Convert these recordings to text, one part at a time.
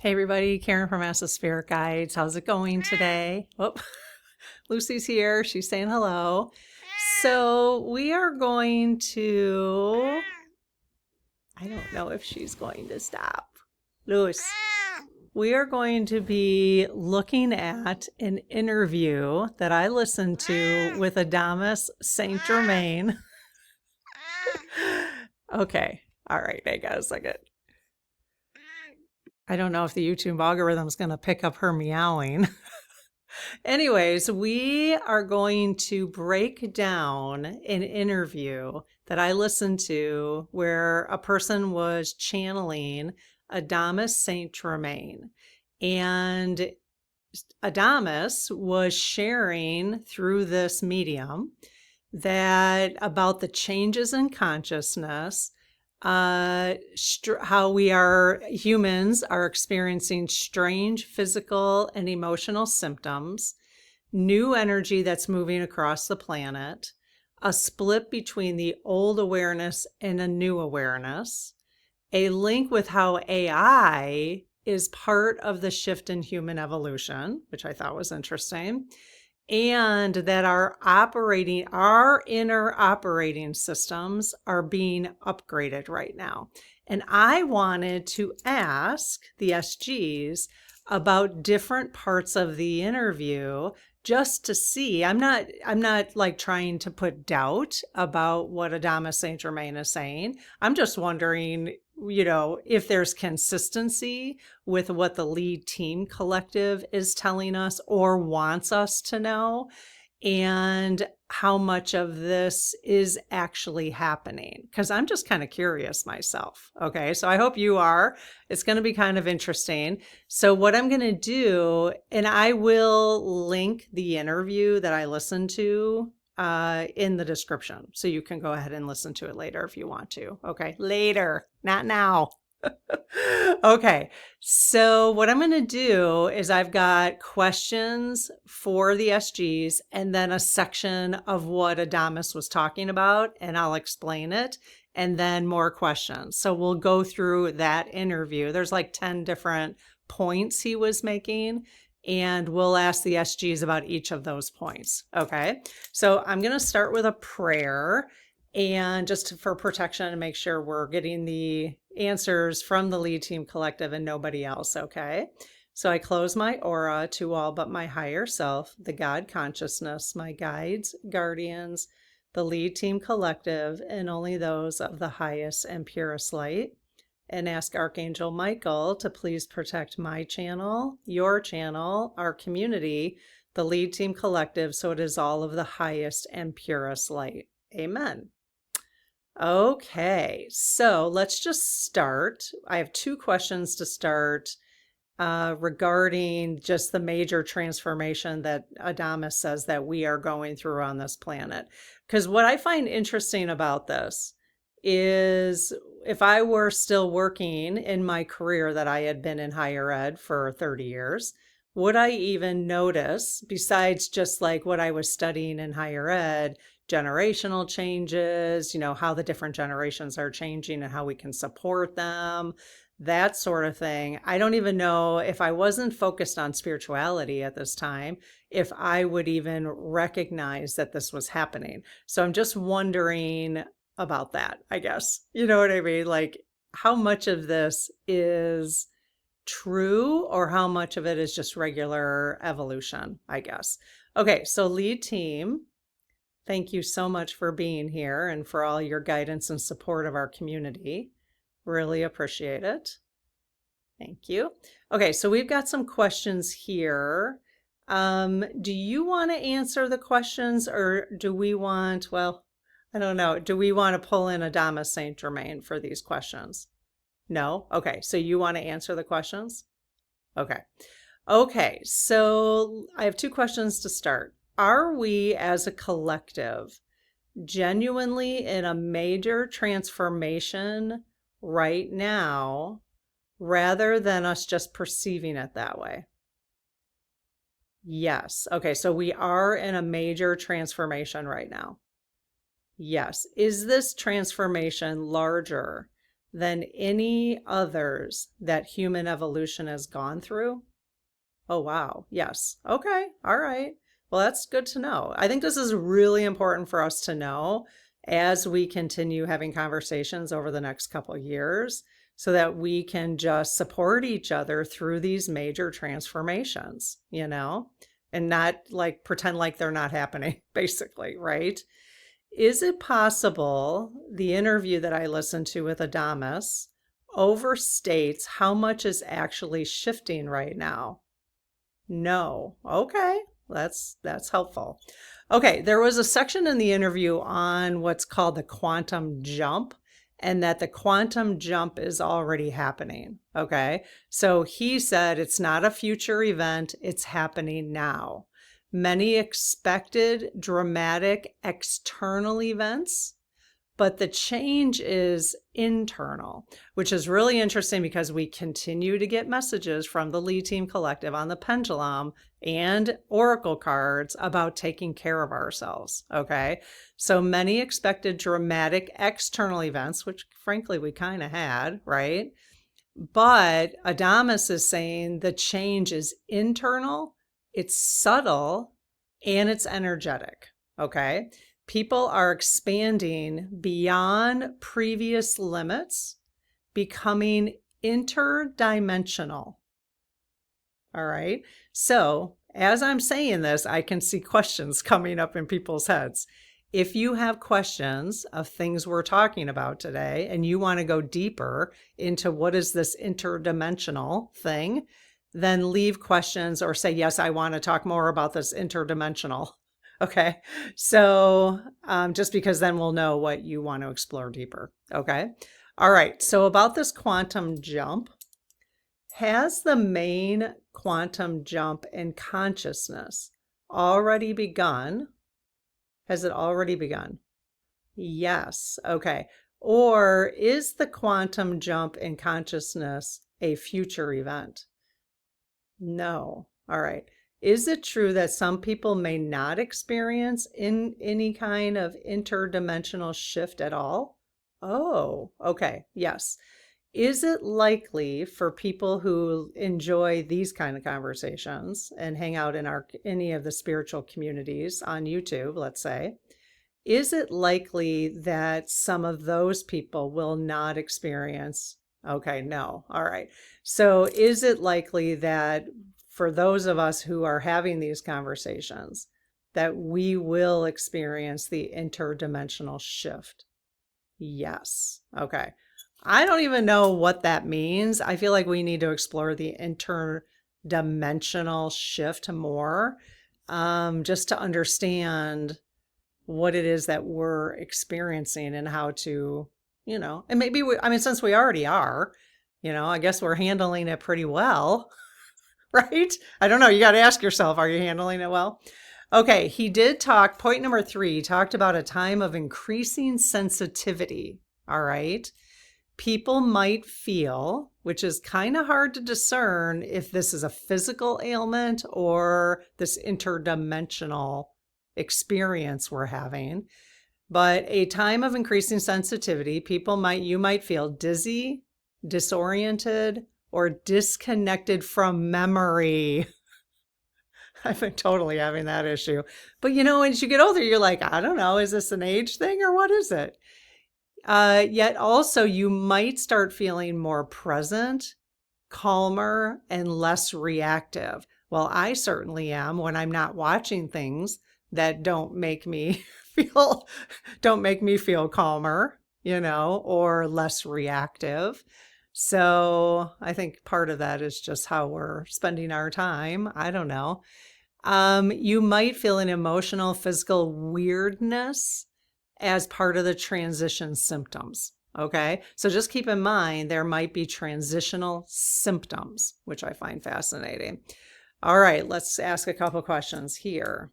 Hey everybody, Karen from Master Spirit Guides. How's it going today? Oh, Lucy's here. She's saying hello. So we are going to, I don't know if she's going to stop. Lucy, we are going to be looking at an interview that I listened to with Adamus Saint Germain. Okay. All right. I got a second. I don't know if the YouTube algorithm is going to pick up her meowing. Anyways, we are going to break down an interview that I listened to where a person was channeling Adamus Saint Germain. And Adamus was sharing through this medium that about the changes in consciousness, how we are humans are experiencing strange physical and emotional symptoms, new energy that's moving across the planet, a split between the old awareness and a new awareness, a link with how AI is part of the shift in human evolution, which I thought was interesting, and that our inner operating systems are being upgraded right now. And I wanted to ask the SGs about different parts of the interview just to see. I'm not like trying to put doubt about what Adamus Saint Germain is saying. I'm just wondering, if there's consistency with what the lead team collective is telling us or wants us to know, and how much of this is actually happening. Because I'm just kind of curious myself. Okay, so I hope you are. It's going to be kind of interesting. So what I'm going to do, and I will link the interview that I listened to in the description. So you can go ahead and listen to it later if you want to. Okay, later, not now. Okay, so what I'm going to do is I've got questions for the SGs and then a section of what Adamus was talking about, and I'll explain it, and then more questions. So we'll go through that interview. There's like 10 different points he was making, and we'll ask the SGs about each of those points. Okay, so I'm going to start with a prayer, and just for protection and make sure we're getting the answers from the lead team collective and nobody else. Okay, so I close my aura to all but my higher self, the God consciousness, my guides, guardians, the lead team collective, and only those of the highest and purest light, and ask Archangel Michael to please protect my channel, your channel, our community, the lead team collective, so it is all of the highest and purest light. Amen. Okay, so let's just start. I have two questions to start regarding just the major transformation that Adamus says that we are going through on this planet. Because what I find interesting about this is if I were still working in my career that I had been in higher ed for 30 years, would I even notice, besides just like what I was studying in higher ed, generational changes, how the different generations are changing and how we can support them, that sort of thing. I don't even know, if I wasn't focused on spirituality at this time, if I would even recognize that this was happening. So I'm just wondering about that, I guess. You know what I mean? Like, how much of this is true or how much of it is just regular evolution, I guess. Okay, so lead team, thank you so much for being here and for all your guidance and support of our community. Really appreciate it. Thank you. Okay, so we've got some questions here. Do you want to answer the questions, or do we want, well, I don't know, do we want to pull in Adamus Saint Germain for these questions? No? Okay, so you want to answer the questions? Okay. Okay, so I have two questions to start. Are we as a collective genuinely in a major transformation right now rather than us just perceiving it that way? Yes. Okay, so we are in a major transformation right now. Yes. Is this transformation larger than any others that human evolution has gone through? Oh, wow. Yes. Okay. All right. Well, that's good to know. I think this is really important for us to know as we continue having conversations over the next couple of years so that we can just support each other through these major transformations, and not like pretend like they're not happening, basically, right? Is it possible the interview that I listened to with Adamus overstates how much is actually shifting right now? No. Okay. That's helpful. Okay, there was a section in the interview on what's called the quantum jump, and that the quantum jump is already happening. Okay. So he said it's not a future event, it's happening now. Many expected dramatic external events, but the change is internal, which is really interesting because we continue to get messages from the Lead Team Collective on the pendulum and oracle cards about taking care of ourselves. Okay. So many expected dramatic external events, which frankly we kind of had, right? But Adamus is saying the change is internal, it's subtle, and it's energetic. Okay. People are expanding beyond previous limits, becoming interdimensional. All right. So as I'm saying this, I can see questions coming up in people's heads. If you have questions of things we're talking about today and you want to go deeper into what is this interdimensional thing, then leave questions or say, yes, I want to talk more about this interdimensional. Okay. So just because then we'll know what you want to explore deeper. Okay. All right. So about this quantum jump, has the main quantum jump in consciousness already begun? Has it already begun? Yes. Okay. Or is the quantum jump in consciousness a future event? No. All right. Is it true that some people may not experience in any kind of interdimensional shift at all? Oh, okay. Yes. Is it likely for people who enjoy these kind of conversations and hang out in any of the spiritual communities on YouTube, let's say, is it likely that some of those people will not experience? Okay, no. All right. So is it likely that for those of us who are having these conversations, that we will experience the interdimensional shift? Yes. Okay. I don't even know what that means. I feel like we need to explore the interdimensional shift more, just to understand what it is that we're experiencing and how to, and maybe since we already are, I guess we're handling it pretty well, right? I don't know. You got to ask yourself, are you handling it well? Okay. He did talk, point number 3, he talked about a time of increasing sensitivity. All right. People might feel, which is kind of hard to discern if this is a physical ailment or this interdimensional experience we're having, but a time of increasing sensitivity, you might feel dizzy, disoriented, or disconnected from memory. I've been totally having that issue. But as you get older, you're like, I don't know, is this an age thing or what is it? Yet also you might start feeling more present, calmer, and less reactive. Well, I certainly am when I'm not watching things that don't make me feel calmer, or less reactive. So I think part of that is just how we're spending our time. I don't know. You might feel an emotional, physical weirdness as part of the transition symptoms. Okay. So just keep in mind, there might be transitional symptoms, which I find fascinating. All right. Let's ask a couple questions here.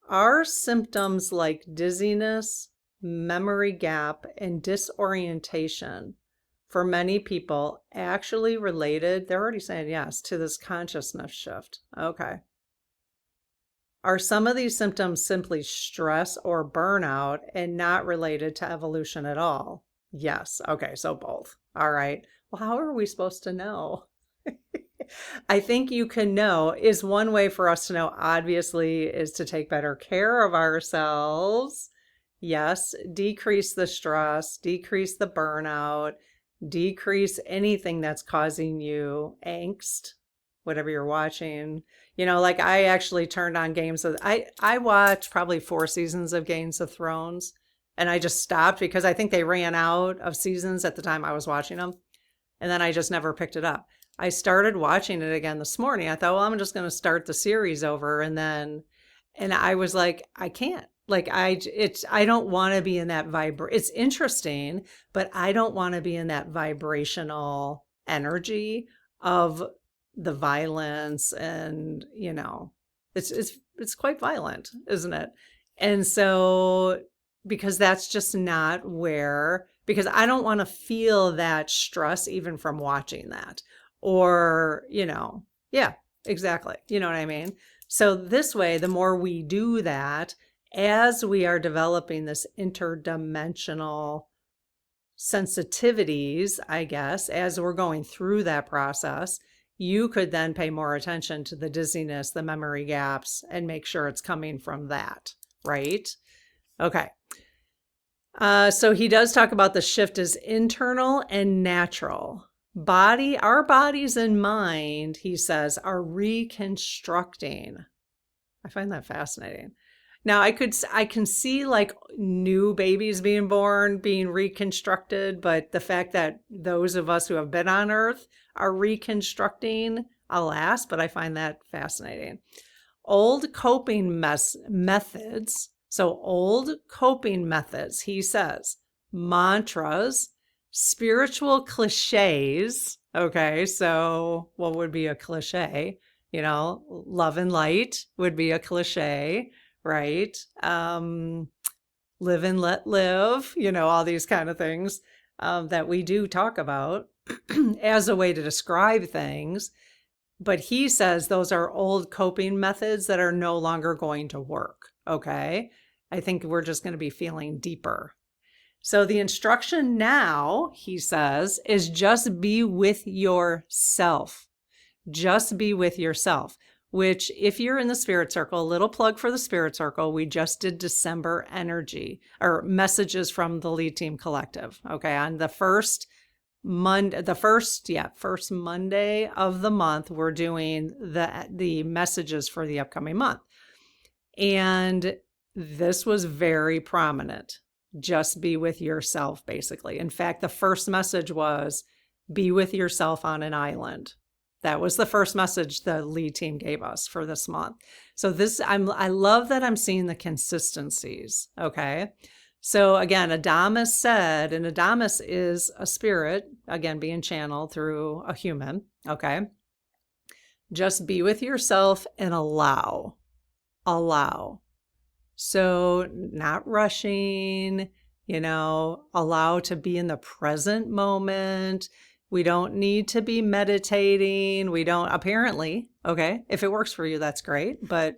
Are symptoms like dizziness, memory gap, and disorientation for many people actually related? They're already saying yes to this consciousness shift. Okay. Are some of these symptoms simply stress or burnout and not related to evolution at all? Yes. Okay. So both. All right. Well, how are we supposed to know? I think you can know is one way for us to know, obviously, is to take better care of ourselves. Yes. Decrease the stress, decrease the burnout, decrease anything that's causing you angst, whatever you're watching. Like I actually turned on I watched probably 4 seasons of Games of Thrones, and I just stopped because I think they ran out of seasons at the time I was watching them. And then I just never picked it up. I started watching it again this morning. I thought, well, I'm just going to start the series over. And I was like, I can't. Like I don't want to be in that it's interesting, but I don't want to be in that vibrational energy of the violence, and it's quite violent, isn't it? And so, because that's just not where, because I don't want to feel that stress even from watching that, or yeah, exactly, you know what I mean? So this way, the more we do that, as we are developing this interdimensional sensitivities, I guess, as we're going through that process, you could then pay more attention to the dizziness, the memory gaps, and make sure it's coming from that, right? Okay. So he does talk about the shift as internal and natural. Our bodies and mind, he says, are reconstructing. I find that fascinating. Now I can see like new babies being born, being reconstructed, but the fact that those of us who have been on Earth are reconstructing, alas, but I find that fascinating. Old coping methods. So old coping methods, he says, mantras, spiritual cliches. Okay, so what would be a cliche? Love and light would be a cliche, right? Live and let live, all these kind of things that we do talk about as a way to describe things. But he says those are old coping methods that are no longer going to work. Okay. I think we're just going to be feeling deeper. So the instruction now, he says, is just be with yourself. Just be with yourself, which if you're in the spirit circle, a little plug for the spirit circle, we just did December energy or messages from the Lead Team Collective. Okay. On the first Monday of the month, we're doing the messages for the upcoming month. And this was very prominent. Just be with yourself, basically. In fact, the first message was be with yourself on an island. That was the first message the lead team gave us for this month. So I love that I'm seeing the consistencies. Okay. So again, Adamus said, and Adamus is a spirit, again, being channeled through a human. Okay. Just be with yourself and allow. So not rushing, allow to be in the present moment. We don't need to be meditating. We don't, apparently, okay, if it works for you, that's great. But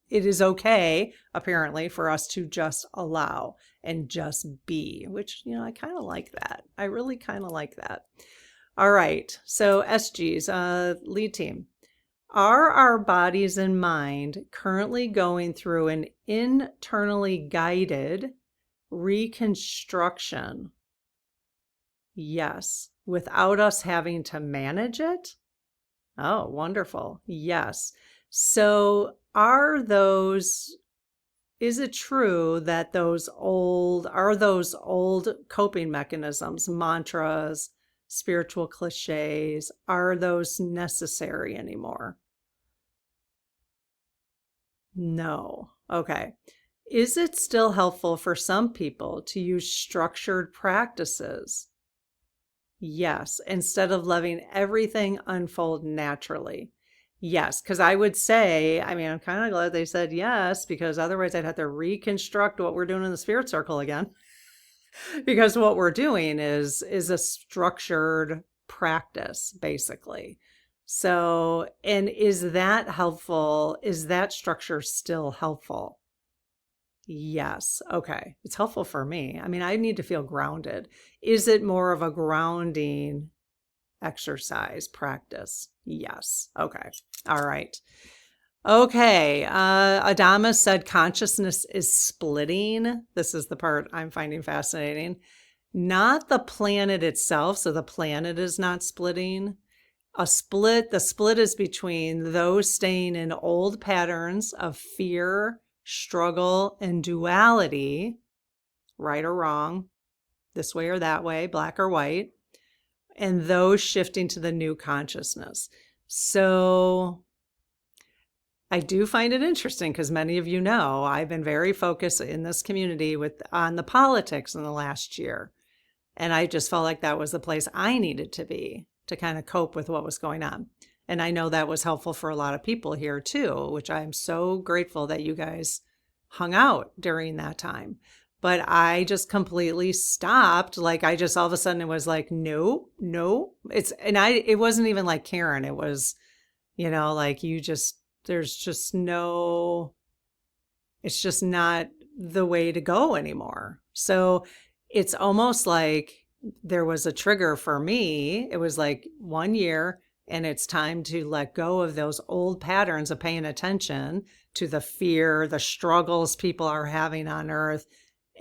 it is okay, apparently, for us to just allow and just be, which, I kind of like that. I really kind of like that. All right. So SGs, lead team. Are our bodies and mind currently going through an internally guided reconstruction? Yes. Without us having to manage it? Oh, wonderful. Yes. So is it true that those old coping mechanisms, mantras, spiritual cliches, are those necessary anymore? No. Okay. Is it still helpful for some people to use structured practices? Yes, instead of letting everything unfold naturally. Yes, because I would say, I'm kind of glad they said yes, because otherwise I'd have to reconstruct what we're doing in the spirit circle again. Because what we're doing is a structured practice, basically. So, and is that helpful? Is that structure still helpful? Yes. Okay. It's helpful for me. I mean, I need to feel grounded. Is it more of a grounding exercise practice? Yes. Okay. All right. Okay. Adamus said consciousness is splitting. This is the part I'm finding fascinating. Not the planet itself. So the planet is not splitting. The split is between those staying in old patterns of fear, struggle, and duality, right or wrong, this way or that way, black or white, and those shifting to the new consciousness. So I do find it interesting because many of you know I've been very focused in this community on the politics in the last year. And I just felt like that was the place I needed to be to kind of cope with what was going on. And I know that was helpful for a lot of people here too, which I'm so grateful that you guys hung out during that time. But I just completely stopped. Like I just all of a sudden it was like, no. It wasn't even like Karen. It was, like there's just no, it's just not the way to go anymore. So it's almost like there was a trigger for me. It was like 1 year, and it's time to let go of those old patterns of paying attention to the fear, the struggles people are having on earth,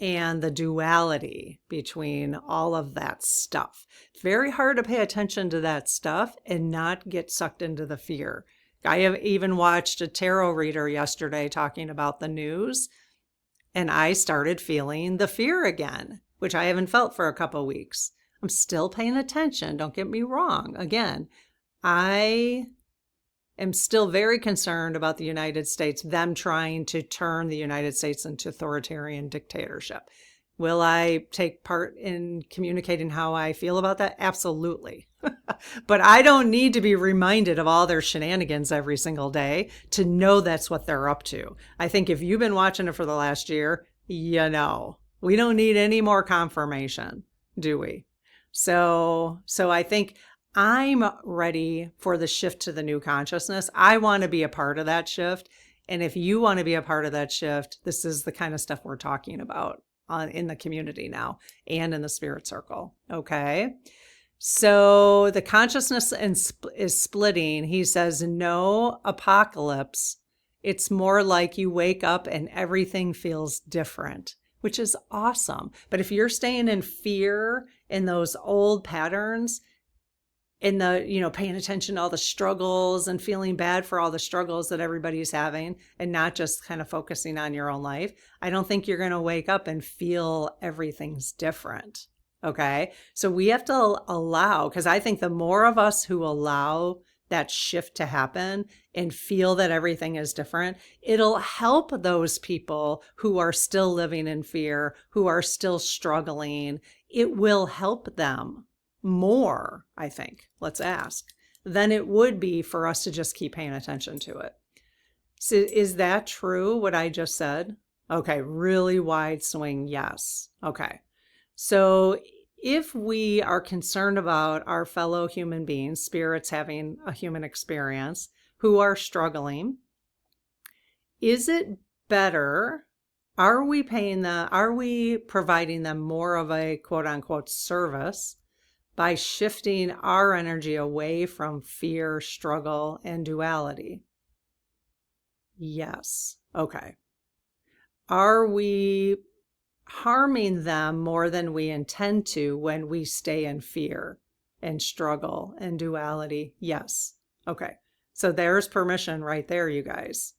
and the duality between all of that stuff. It's very hard to pay attention to that stuff and not get sucked into the fear. I have even watched a tarot reader yesterday talking about the news, and I started feeling the fear again, which I haven't felt for a couple weeks. I'm still paying attention. Don't get me wrong. Again, I am still very concerned about the United States, them trying to turn the United States into authoritarian dictatorship. Will I take part in communicating how I feel about that? Absolutely. But I don't need to be reminded of all their shenanigans every single day to know that's what they're up to. I think if you've been watching it for the last year, we don't need any more confirmation, do we? So I think I'm ready for the shift to the new consciousness. I want to be a part of that shift. And if you want to be a part of that shift, this is the kind of stuff we're talking about in the community now and in the spirit circle. Okay. So the consciousness is splitting. He says, no apocalypse. It's more like you wake up and everything feels different, which is awesome. But if you're staying in fear in those old patterns, in the, paying attention to all the struggles and feeling bad for all the struggles that everybody's having and not just kind of focusing on your own life, I don't think you're going to wake up and feel everything's different. Okay. So we have to allow, because I think the more of us who allow that shift to happen and feel that everything is different, it'll help those people who are still living in fear, who are still struggling. It will help them more, I think, let's ask, than it would be for us to just keep paying attention to it. So is that true, what I just said? Okay, really wide swing, yes. Okay. So if we are concerned about our fellow human beings, spirits having a human experience, who are struggling, is it better? Are we providing them more of a quote unquote service by shifting our energy away from fear, struggle, and duality? Yes. Okay. Are we harming them more than we intend to when we stay in fear and struggle and duality? Yes. Okay. So there's permission right there, you guys.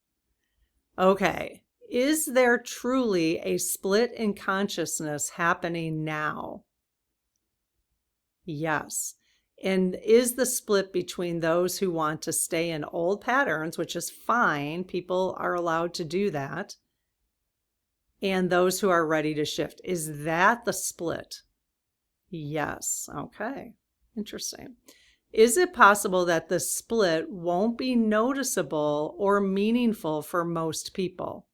Okay. Is there truly a split in consciousness happening now? Yes. And is the split between those who want to stay in old patterns, which is fine, people are allowed to do that, and those who are ready to shift, is that the split? Yes. Okay. Interesting. Is it possible that the split won't be noticeable or meaningful for most people?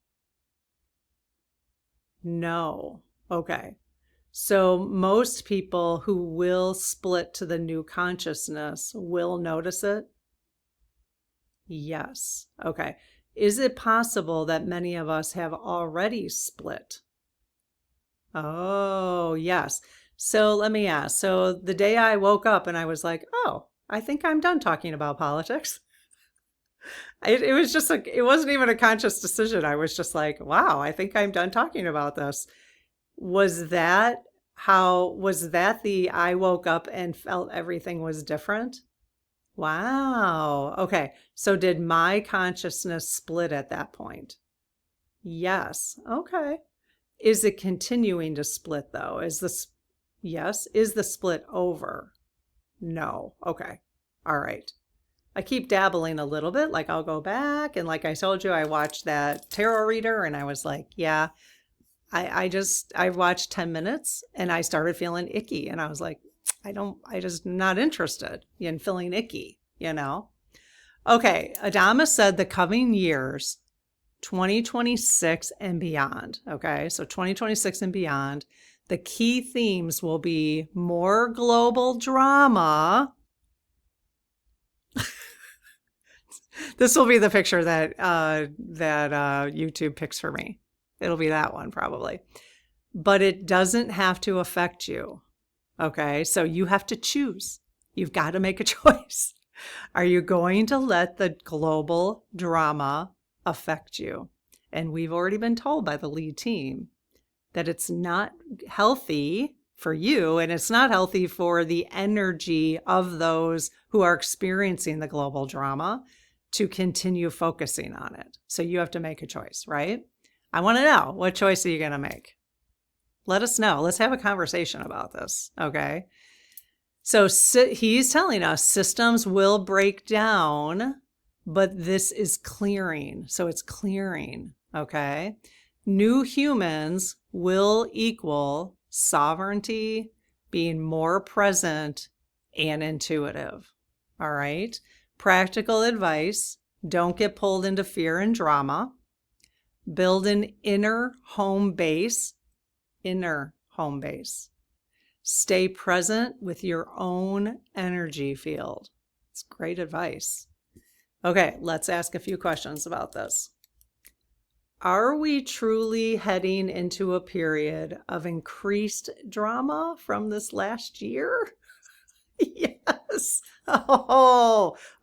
No. Okay. So most people who will split to the new consciousness will notice it? Yes. Okay. Is it possible that many of us have already split? Oh, yes. So let me ask. So the day I woke up and I was like, oh, I think I'm done talking about politics. It was just like, it wasn't even a conscious decision. I was just like, wow, I think I'm done talking about this. Was that was that the I woke up and felt everything was different? Wow. Okay. So did my consciousness split at that point? Yes. Okay. Is it continuing to split though? Yes. Is the split over? No. Okay. All right. I keep dabbling a little bit. Like I'll go back and like I told you, I watched that tarot reader and I was like, yeah, I watched 10 minutes and I started feeling icky. And I was like, I just not interested in feeling icky, you know? Okay. Adama said the coming years, 2026 and beyond. Okay. So 2026 and beyond, the key themes will be more global drama. This will be the picture that YouTube picks for me. It'll be that one probably. But it doesn't have to affect you. Okay? So you have to choose. You've got to make a choice. Are you going to let the global drama affect you? And we've already been told by the lead team that it's not healthy for you and it's not healthy for the energy of those who are experiencing the global drama to continue focusing on it. So you have to make a choice, right? I want to know, what choice are you going to make? Let us know. Let's have a conversation about this, okay? So he's telling us systems will break down, but this is clearing. So it's clearing, okay? New humans will equal sovereignty, being more present and intuitive, all right? Practical advice, don't get pulled into fear and drama. Build an inner home base. Stay present with your own energy field. It's great advice. Okay, let's ask a few questions about this. Are we truly heading into a period of increased drama from this last year? Yes.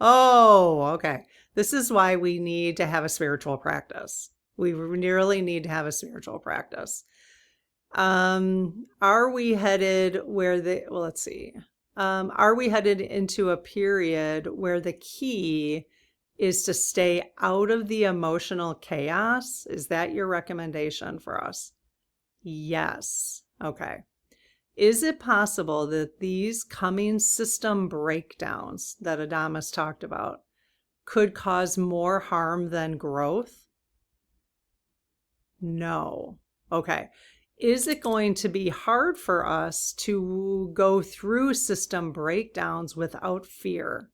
Okay. This is why we need to have a spiritual practice. We really need to have a spiritual practice. Are we headed let's see. Are we headed into a period where the key is to stay out of the emotional chaos? Is that your recommendation for us? Yes. Okay. Is it possible that these coming system breakdowns that Adamus talked about could cause more harm than growth? No. Okay. Is it going to be hard for us to go through system breakdowns without fear?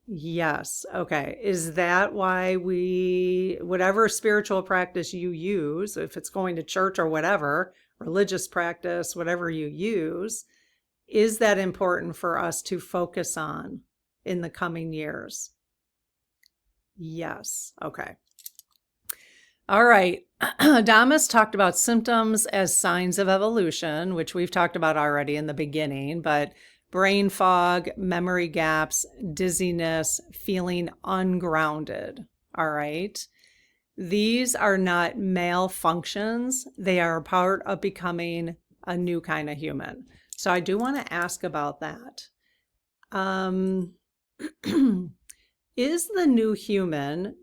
Yes. Okay. Is that why whatever spiritual practice you use, if it's going to church or whatever, religious practice, whatever you use, is that important for us to focus on in the coming years? Yes. Okay. All right. Adamus talked about symptoms as signs of evolution, which we've talked about already in the beginning, but brain fog, memory gaps, dizziness, feeling ungrounded. All right. These are not malfunctions. They are part of becoming a new kind of human. So I do want to ask about that. Is the new human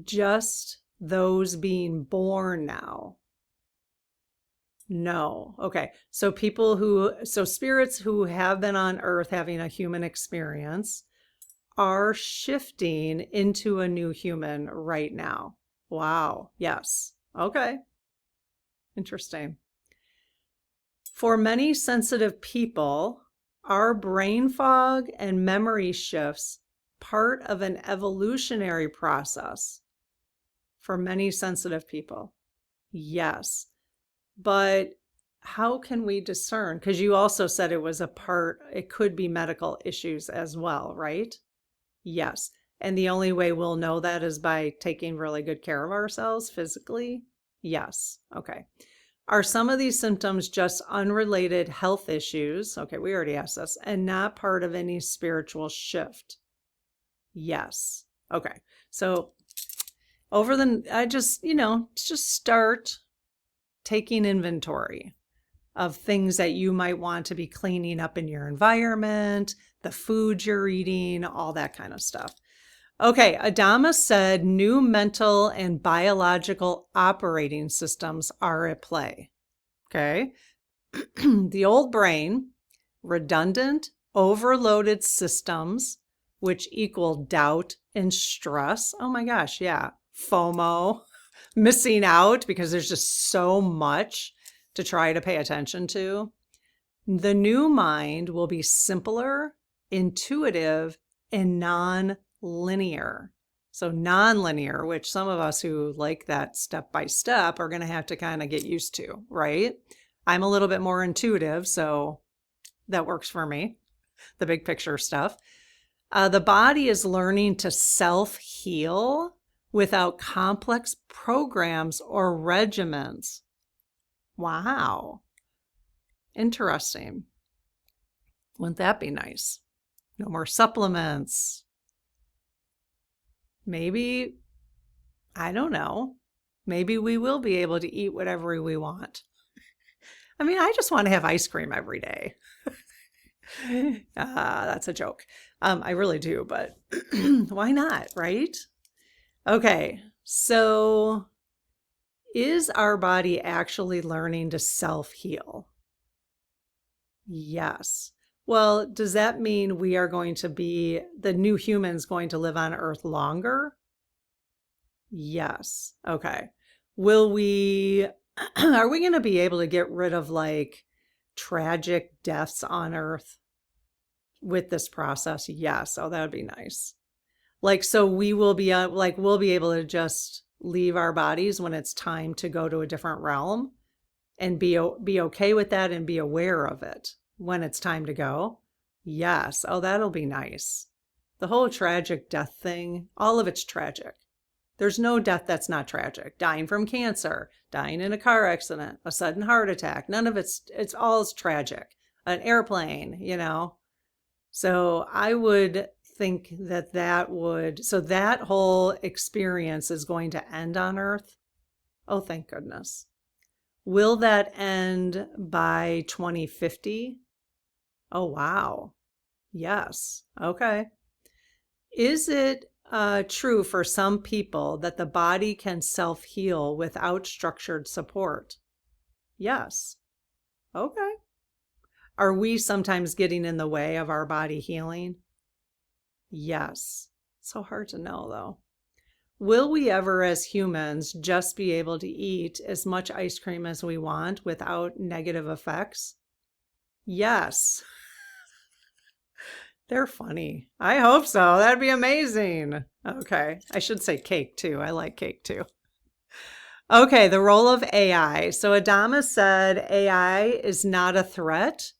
just those being born now? No. Okay. So spirits who have been on Earth having a human experience are shifting into a new human right now. Wow. Yes. Okay. Interesting. For many sensitive people, are brain fog and memory shifts part of an evolutionary process? For many sensitive people, yes. But how can we discern? Because you also said it could be medical issues as well, right? Yes. And the only way we'll know that is by taking really good care of ourselves physically? Yes. Okay. Are some of these symptoms just unrelated health issues? Okay, we already asked this, and not part of any spiritual shift? Yes. Okay. So just start taking inventory of things that you might want to be cleaning up in your environment, the food you're eating, all that kind of stuff. Okay, Adama said new mental and biological operating systems are at play. Okay. The old brain, redundant, overloaded systems, which equal doubt and stress. Oh my gosh, yeah. FOMO, missing out because there's just so much to try to pay attention to. The new mind will be simpler, intuitive, and non-linear. So non-linear, which some of us who like that step by step are going to have to kind of get used to, right? I'm a little bit more intuitive, so that works for me, the big picture stuff. The body is learning to self-heal without complex programs or regimens. Wow. Interesting. Wouldn't that be nice? No more supplements. Maybe, I don't know, maybe we will be able to eat whatever we want. I mean, I just want to have ice cream every day. That's a joke. I really do, but why not, right? Okay, so is our body actually learning to self-heal? Yes. Well, does that mean we are going to be, the new humans going to live on Earth longer? Yes. Okay. Will we, are we going to be able to get rid of like tragic deaths on Earth with this process? Yes. Oh, that would be nice. Like, so we will be we'll be able to just leave our bodies when it's time to go to a different realm and be okay with that and be aware of it when it's time to go. Yes. Oh, that'll be nice. The whole tragic death thing, all of it's tragic. There's no death that's not tragic. Dying from cancer, dying in a car accident, a sudden heart attack, none of it's all tragic. An airplane, So I would think so that whole experience is going to end on Earth. Oh, thank goodness. Will that end by 2050? Oh, wow. Yes. Okay. Is it true for some people that the body can self-heal without structured support? Yes. Okay. Are we sometimes getting in the way of our body healing? Yes. So hard to know, though. Will we ever, as humans, just be able to eat as much ice cream as we want without negative effects? Yes. They're funny. I hope so. That'd be amazing. Okay. I should say cake too. I like cake too. Okay. The role of AI. So Adama said AI is not a threat.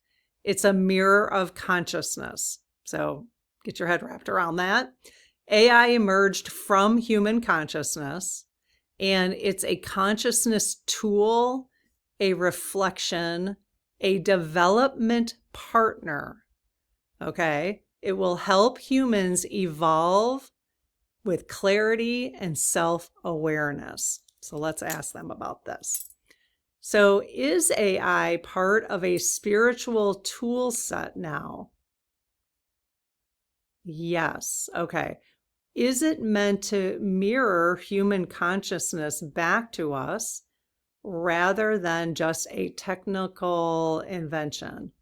It's a mirror of consciousness. So get your head wrapped around that. AI emerged from human consciousness, and it's a consciousness tool, a reflection, a development partner. Okay, it will help humans evolve with clarity and self-awareness. So let's ask them about this. So is AI part of a spiritual tool set now? Yes. Okay. Is it meant to mirror human consciousness back to us rather than just a technical invention?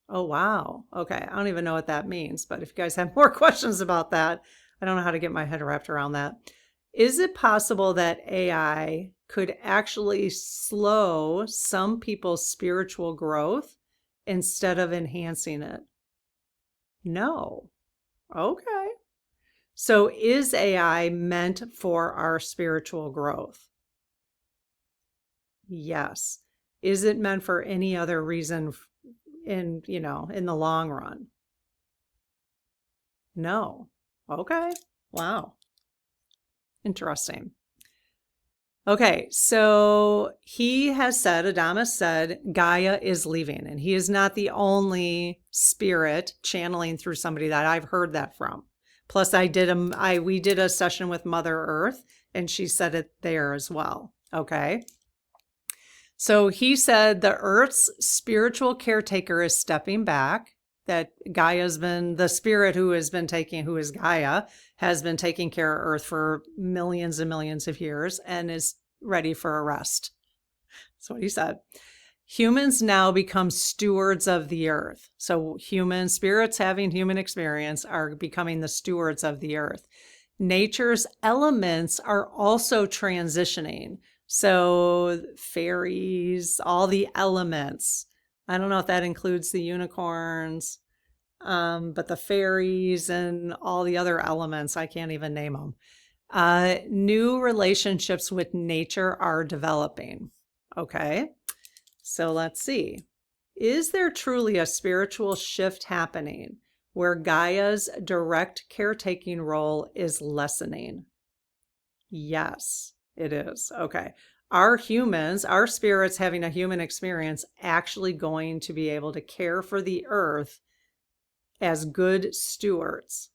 Oh, wow. Okay. I don't even know what that means, but if you guys have more questions about that, I don't know how to get my head wrapped around that. Is it possible that AI could actually slow some people's spiritual growth instead of enhancing it? No. Okay. So is AI meant for our spiritual growth? Yes. Is it meant for any other reason in the long run? No. Okay. Wow. Interesting. Okay, so he has said, Adamus said, Gaia is leaving, and he is not the only spirit channeling through somebody that I've heard that from. Plus, we did a session with Mother Earth, and she said it there as well. Okay. So he said the Earth's spiritual caretaker is stepping back, that Gaia's been, the spirit who is Gaia, has been taking care of Earth for millions and millions of years and is ready for a rest. That's what he said. Humans now become stewards of the Earth. So human spirits having human experience are becoming the stewards of the Earth. Nature's elements are also transitioning. So fairies, all the elements. I don't know if that includes the unicorns, but the fairies and all the other elements, I can't even name them. New relationships with nature are developing. Okay, so let's see. Is there truly a spiritual shift happening where Gaia's direct caretaking role is lessening? Yes, it is. Okay. Are humans, our spirits having a human experience, actually going to be able to care for the earth as good stewards?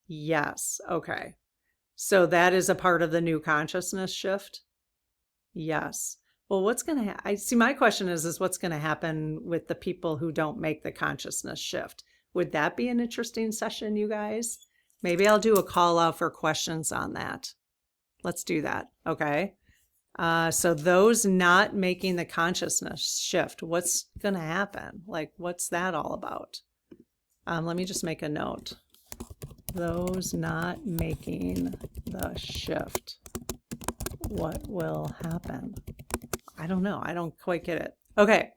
Yes. Okay. So that is a part of the new consciousness shift? Yes. Well, what's going to I see, my question is what's going to happen with the people who don't make the consciousness shift? Would that be an interesting session, you guys? Maybe I'll do a call out for questions on that. Let's do that. Okay. So those not making the consciousness shift, what's going to happen? Like, what's that all about? Let me just make a note. Those not making the shift, what will happen? I don't know. I don't quite get it. Okay.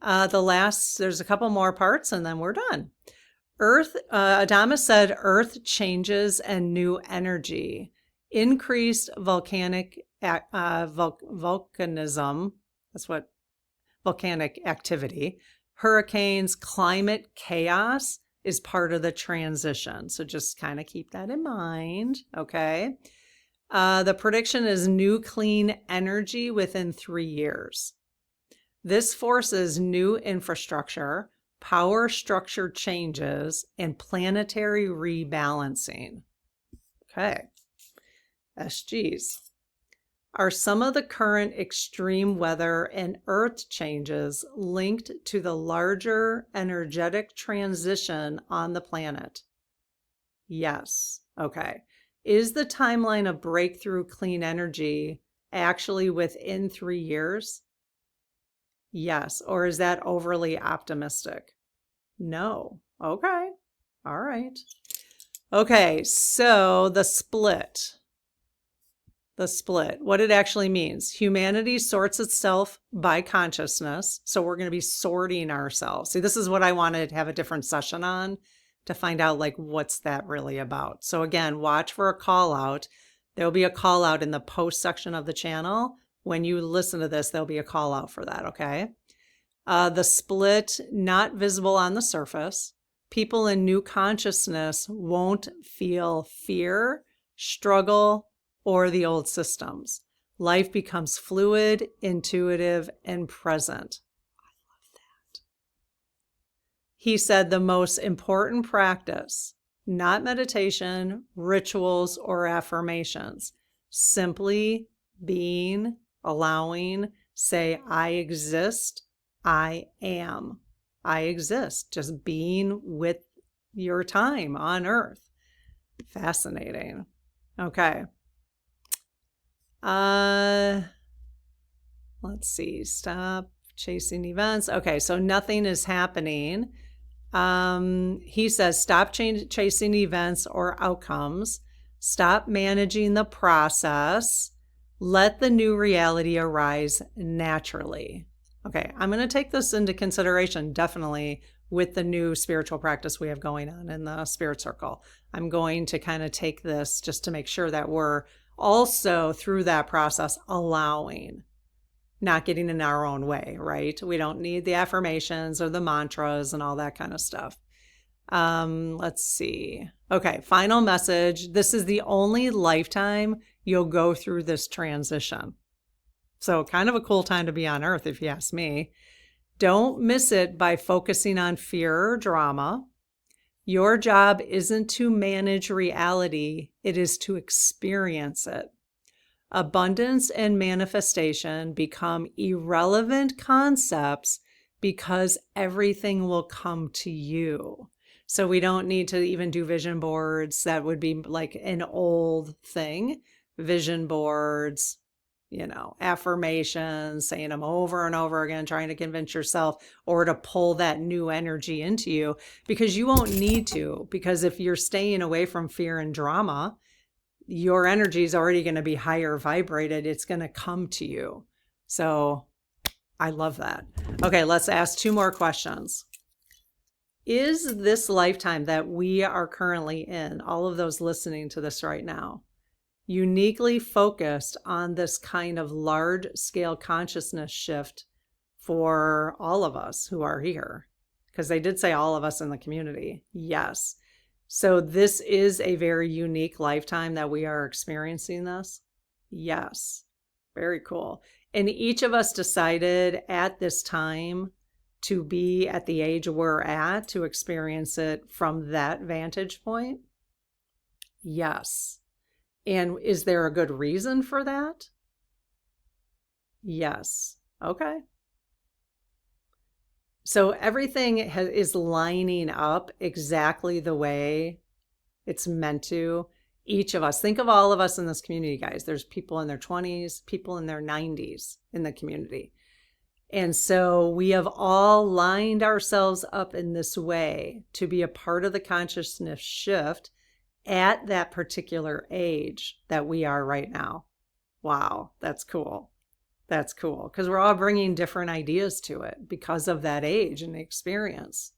There's a couple more parts and then we're done. Earth, Adamus said, Earth changes and new energy, increased volcanism. That's what volcanic activity, hurricanes, climate chaos is part of the transition. So just kind of keep that in mind. Okay. The prediction is new clean energy within 3 years. This forces new infrastructure, power structure changes, and planetary rebalancing. Okay. SGs. Are some of the current extreme weather and earth changes linked to the larger energetic transition on the planet? Yes. Okay. Is the timeline of breakthrough clean energy actually within 3 years? Yes. Or is that overly optimistic? No. Okay. All right. Okay. So the split. What it actually means. Humanity sorts itself by consciousness. So we're going to be sorting ourselves. See, this is what I wanted to have a different session on, to find out like what's that really about. So again, watch for a call out. There'll be a call out in the post section of the channel. When you listen to this, there'll be a call out for that. Okay. The split, not visible on the surface. People in new consciousness won't feel fear, struggle, or the old systems. Life becomes fluid, intuitive, and present. I love that. He said the most important practice, not meditation, rituals, or affirmations, simply being, allowing, say, I exist, I am. I exist, just being with your time on Earth. Fascinating. Okay. Let's see. Stop chasing events. Okay, so nothing is happening. He says, stop chasing events or outcomes. Stop managing the process. Let the new reality arise naturally. Okay, I'm going to take this into consideration, definitely, with the new spiritual practice we have going on in the Spirit Circle. I'm going to kind of take this just to make sure that we're also through that process allowing, not getting in our own way, right? We don't need the affirmations or the mantras and all that kind of stuff. Let's see. Okay, final message. This is the only lifetime you'll go through this transition. So kind of a cool time to be on Earth, if you ask me. Don't miss it by focusing on fear or drama. Your job isn't to manage reality, it is to experience it. Abundance and manifestation become irrelevant concepts because everything will come to you. So we don't need to even do vision boards. That would be like an old thing. Vision boards, affirmations, saying them over and over again, trying to convince yourself or to pull that new energy into you, because you won't need to, because if you're staying away from fear and drama, your energy is already going to be higher vibrated. It's going to come to you. So I love that. Okay, let's ask 2 more questions. Is this lifetime that we are currently in, all of those listening to this right now, uniquely focused on this kind of large scale consciousness shift for all of us who are here? Because they did say all of us in the community. Yes. So this is a very unique lifetime that we are experiencing this. Yes. Very cool. And each of us decided at this time to be at the age we're at to experience it from that vantage point. Yes. And is there a good reason for that? Yes. Okay. So everything is lining up exactly the way it's meant to. Each of us, think of all of us in this community, guys. There's people in their 20s, people in their 90s in the community. And so we have all lined ourselves up in this way to be a part of the consciousness shift at that particular age that we are right now. Wow, that's cool. That's cool, because we're all bringing different ideas to it because of that age and experience.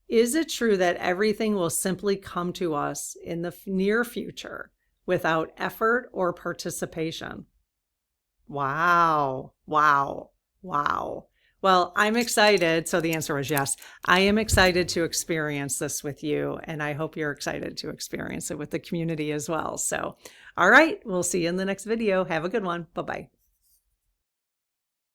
Is it true that everything will simply come to us in the near future without effort or participation? Wow, wow, wow. Well, I'm excited. So the answer was yes. I am excited to experience this with you, and I hope you're excited to experience it with the community as well. So, all right, we'll see you in the next video. Have a good one. Bye-bye.